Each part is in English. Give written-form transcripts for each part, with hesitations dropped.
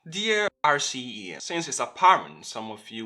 Dear RCE, since it's apparent some of you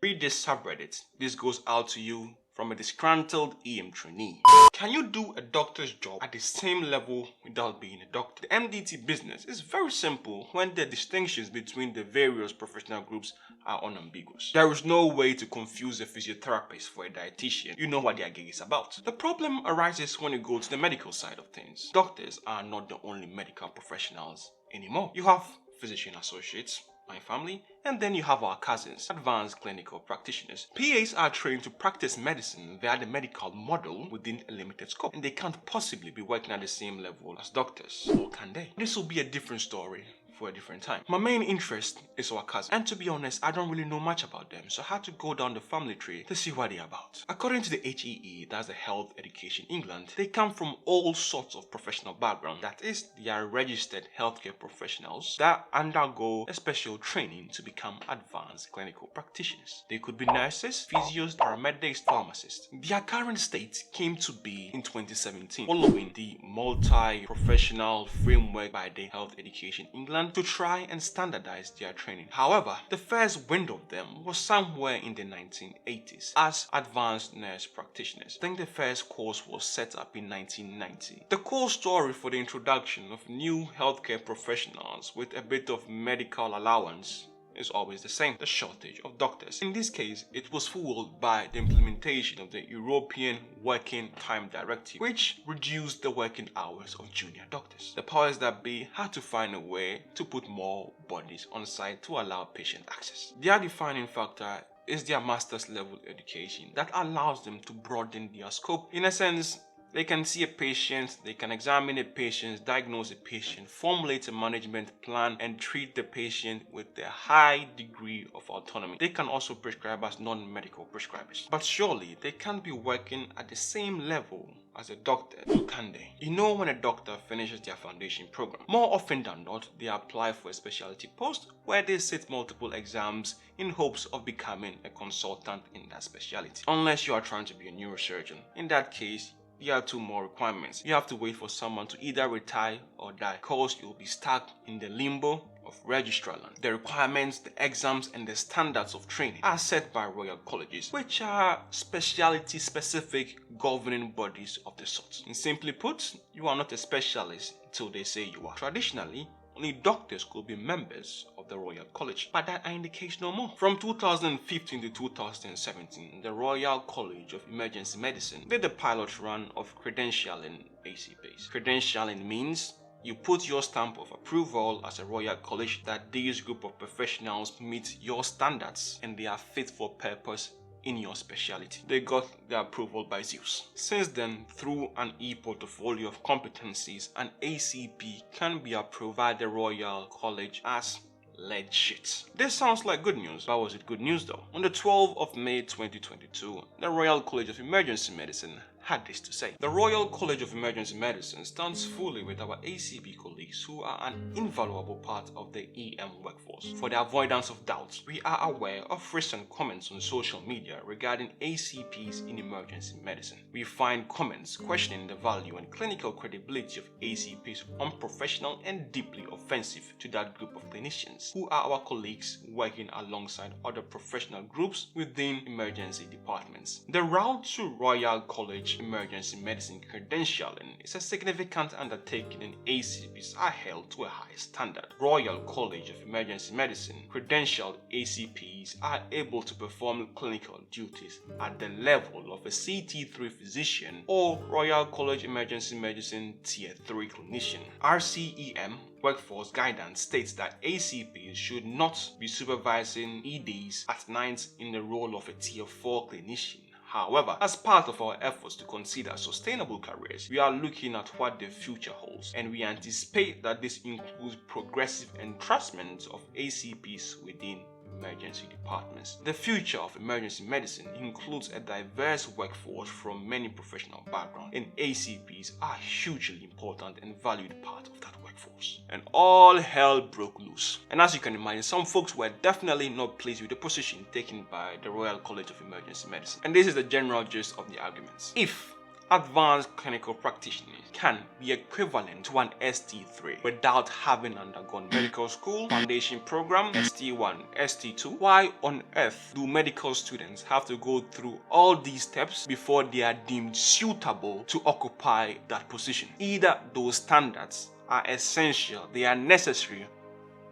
read this subreddit, this goes out to you from a disgruntled EM trainee. Can you do a doctor's job at the same level without being a doctor? The MDT business is very simple when the distinctions between the various professional groups are unambiguous. There is no way to confuse a physiotherapist for a dietitian. You know what their gig is about. The problem arises when you go to the medical side of things. Doctors are not the only medical professionals anymore. You have physician associates, my family, and then you have our cousins, advanced clinical practitioners. PAs are trained to practice medicine via the medical model within a limited scope, and they can't possibly be working at the same level as doctors, or can they? This will be a different story for a different time. My main interest is our cousins, and to be honest, I don't really know much about them, so I had to go down the family tree to see what they're about. According to the HEE, that's the Health Education England, they come from all sorts of professional backgrounds. That is, they are registered healthcare professionals that undergo a special training to become advanced clinical practitioners. They could be nurses, physios, paramedics, pharmacists. Their current state came to be in 2017, following the multi-professional framework by the Health Education England to try and standardize their training. However, the first wind of them was somewhere in the 1980s as advanced nurse practitioners. I think the first course was set up in 1990. The core story for the introduction of new healthcare professionals with a bit of medical allowance is always the same: the shortage of doctors. In this case, it was fueled by the implementation of the European Working Time Directive, which reduced the working hours of junior doctors. The powers that be had to find a way to put more bodies on site to allow patient access. Their defining factor is their master's level education that allows them to broaden their scope. In a sense, they can see a patient, they can examine a patient, diagnose a patient, formulate a management plan, and treat the patient with a high degree of autonomy. They can also prescribe as non-medical prescribers. But surely, they can't be working at the same level as a doctor, or can they? You know, when a doctor finishes their foundation program, more often than not, they apply for a specialty post where they sit multiple exams in hopes of becoming a consultant in that specialty. Unless you are trying to be a neurosurgeon. In that case, there are two more requirements. You have to wait for someone to either retire or die, because you'll be stuck in the limbo of registrar land. The requirements, the exams, and the standards of training are set by royal colleges, which are specialty-specific governing bodies of the sort. And simply put, you are not a specialist until they say you are. Traditionally, only doctors could be members of the Royal College, but that ain't the case no more. From 2015 to 2017, the Royal College of Emergency Medicine did the pilot run of credentialing ACPs. Credentialing means you put your stamp of approval as a Royal College that this group of professionals meet your standards and they are fit for purpose in your specialty. They got the approval by Zeus. Since then, through an e-portfolio of competencies, an ACP can be approved by the Royal College as legit. This sounds like good news, but was it good news though? On the 12th of May 2022, the Royal College of Emergency Medicine had this to say: the Royal College of Emergency Medicine stands fully with our ACP colleagues who are an invaluable part of the EM workforce. For the avoidance of doubt, we are aware of recent comments on social media regarding ACPs in emergency medicine. We find comments questioning the value and clinical credibility of ACPs unprofessional and deeply offensive to that group of clinicians who are our colleagues working alongside other professional groups within emergency departments. The route to Royal College Emergency Medicine credentialing is a significant undertaking, and ACPs are held to a high standard. Royal College of Emergency Medicine credentialed ACPs are able to perform clinical duties at the level of a CT3 physician or Royal College Emergency Medicine Tier 3 clinician. RCEM Workforce Guidance states that ACPs should not be supervising EDs at night in the role of a Tier 4 clinician. However, as part of our efforts to consider sustainable careers, we are looking at what the future holds, and we anticipate that this includes progressive entrustment of ACPs within emergency departments. The future of emergency medicine includes a diverse workforce from many professional backgrounds, and ACPs are a hugely important and valued part of that workforce. And all hell broke loose. And as you can imagine, some folks were definitely not pleased with the position taken by the Royal College of Emergency Medicine. And this is the general gist of the arguments. If advanced clinical practitioners can be equivalent to an ST3 without having undergone medical school, foundation program, ST1, ST2. Why on earth do medical students have to go through all these steps before they are deemed suitable to occupy that position? Either those standards are essential, they are necessary,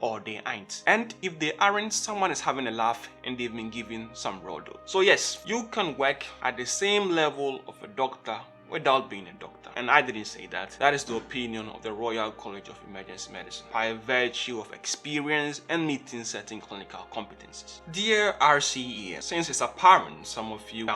or they ain't. And if they aren't, someone is having a laugh and they've been given some raw dough. So yes, you can work at the same level of a doctor without being a doctor. And I didn't say that. That is the opinion of the Royal College of Emergency Medicine by virtue of experience and meeting certain clinical competencies. Dear RCES, since it's apparent some of you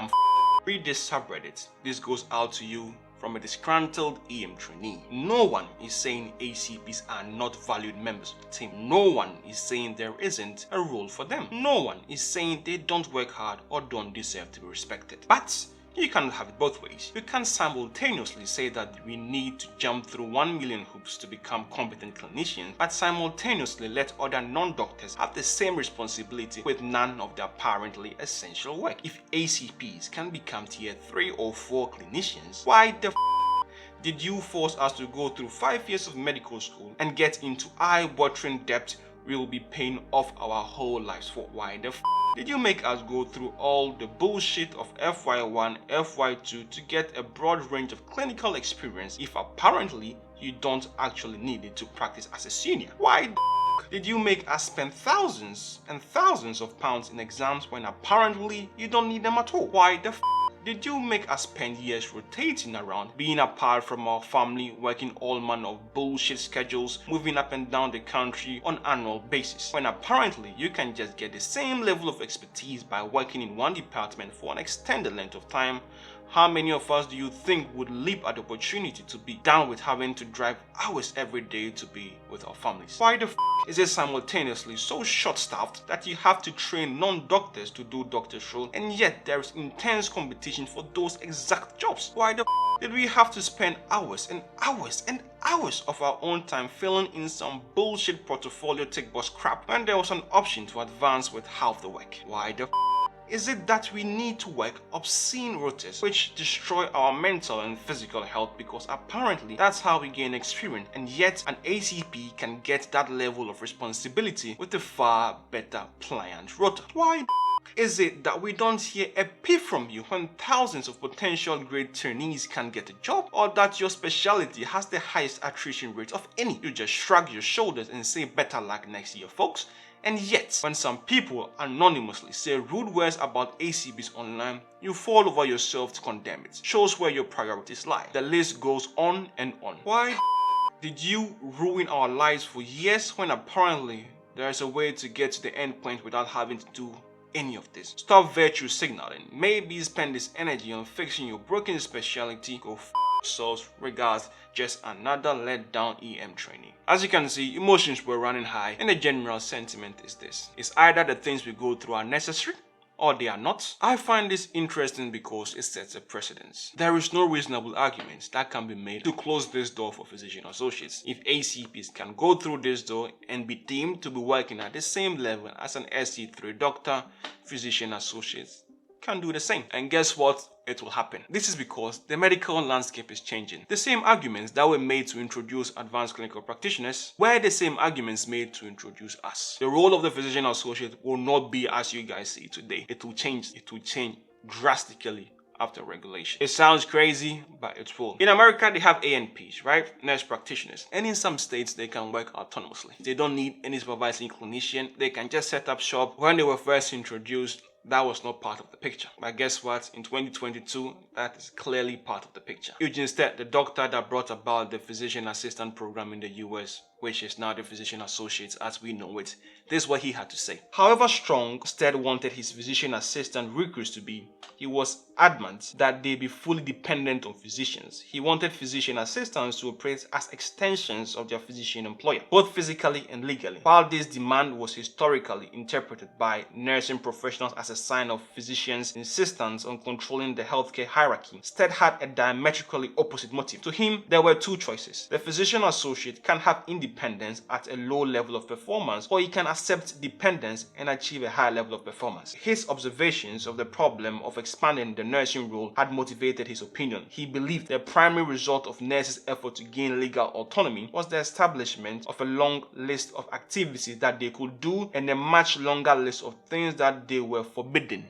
read this subreddit, this goes out to you from a disgruntled EM trainee. No one is saying ACPs are not valued members of the team. No one is saying there isn't a role for them. No one is saying they don't work hard or don't deserve to be respected. But you cannot have it both ways. You can't simultaneously say that we need to jump through 1 million hoops to become competent clinicians, but simultaneously let other non-doctors have the same responsibility with none of the apparently essential work. If ACPs can become tier 3 or 4 clinicians, why the did you force us to go through 5 years of medical school and get into eye-watering debt we will be paying off our whole lives for? Why the did you make us go through all the bullshit of FY1, FY2 to get a broad range of clinical experience if apparently you don't actually need it to practice as a senior? Why the did you make us spend thousands and thousands of pounds in exams when apparently you don't need them at all? Why the did you make us spend years rotating around, being apart from our family, working all manner of bullshit schedules, moving up and down the country on annual basis, when apparently you can just get the same level of expertise by working in one department for an extended length of time? How many of us do you think would leap at the opportunity to be down with having to drive hours every day to be with our families? Why the is it simultaneously so short-staffed that you have to train non-doctors to do doctor's role, and yet there is intense competition for those exact jobs? Why the did we have to spend hours and hours and hours of our own time filling in some bullshit portfolio tick box crap when there was an option to advance with half the work? Why the is it that we need to work obscene rotas which destroy our mental and physical health because apparently that's how we gain experience, and yet an ACP can get that level of responsibility with a far better pliant rota? Why is it that we don't hear a peep from you when thousands of potential great trainees can get a job, or that your specialty has the highest attrition rate of any? You just shrug your shoulders and say better luck next year, folks. And yet, when some people anonymously say rude words about ACPs online, you fall over yourself to condemn it. Shows where your priorities lie. The list goes on and on. Why did you ruin our lives for years when apparently there is a way to get to the end point without having to do any of this? Stop virtue signaling. Maybe spend this energy on fixing your broken specialty. Go yourselves. Regards, just another let down EM trainee. As you can see, emotions were running high, and the general sentiment is this: it's either the things we go through are necessary or they are not. I find this interesting because it sets a precedence. There is no reasonable argument that can be made to close this door for physician associates. If ACPs can go through this door and be deemed to be working at the same level as an ST3 doctor, physician associates can do the same. And guess what? It will happen. This is because the medical landscape is changing. The same arguments that were made to introduce advanced clinical practitioners were the same arguments made to introduce us. The role of the physician associate will not be as you guys see today. It will change. It will change drastically after regulation. It sounds crazy, but it will. In America, they have ANPs, right? Nurse practitioners. And in some states, they can work autonomously. They don't need any supervising clinician. They can just set up shop. When they were first introduced, that was not part of the picture. But guess what? In 2022, that is clearly part of the picture. Eugene Stead, the doctor that brought about the physician assistant program in the US, which is now the physician associates as we know it, this is what he had to say. However strong Stead wanted his physician assistant recruits to be, he was adamant that they be fully dependent on physicians. He wanted physician assistants to operate as extensions of their physician employer, both physically and legally. While this demand was historically interpreted by nursing professionals as a a sign of physicians' insistence on controlling the healthcare hierarchy. Stead had a diametrically opposite motive. To him, there were two choices. The physician associate can have independence at a low level of performance, or he can accept dependence and achieve a high level of performance. His observations of the problem of expanding the nursing role had motivated his opinion. He believed the primary result of nurses' effort to gain legal autonomy was the establishment of a long list of activities that they could do and a much longer list of things that they were forbidden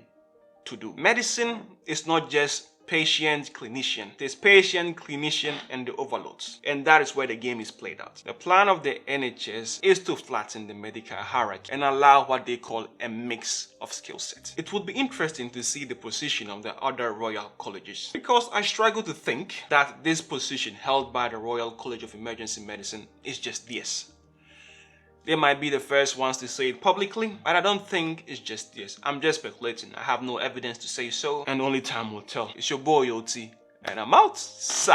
to do. Medicine is not just patient, clinician. It is patient, clinician, and the overlords. And that is where the game is played out. The plan of the NHS is to flatten the medical hierarchy and allow what they call a mix of skill sets. It would be interesting to see the position of the other royal colleges, because I struggle to think that this position held by the Royal College of Emergency Medicine is just this. They might be the first ones to say it publicly, but I don't think it's just this. I'm just speculating. I have no evidence to say so, and only time will tell. It's your boy OT, and I'm out. Salute!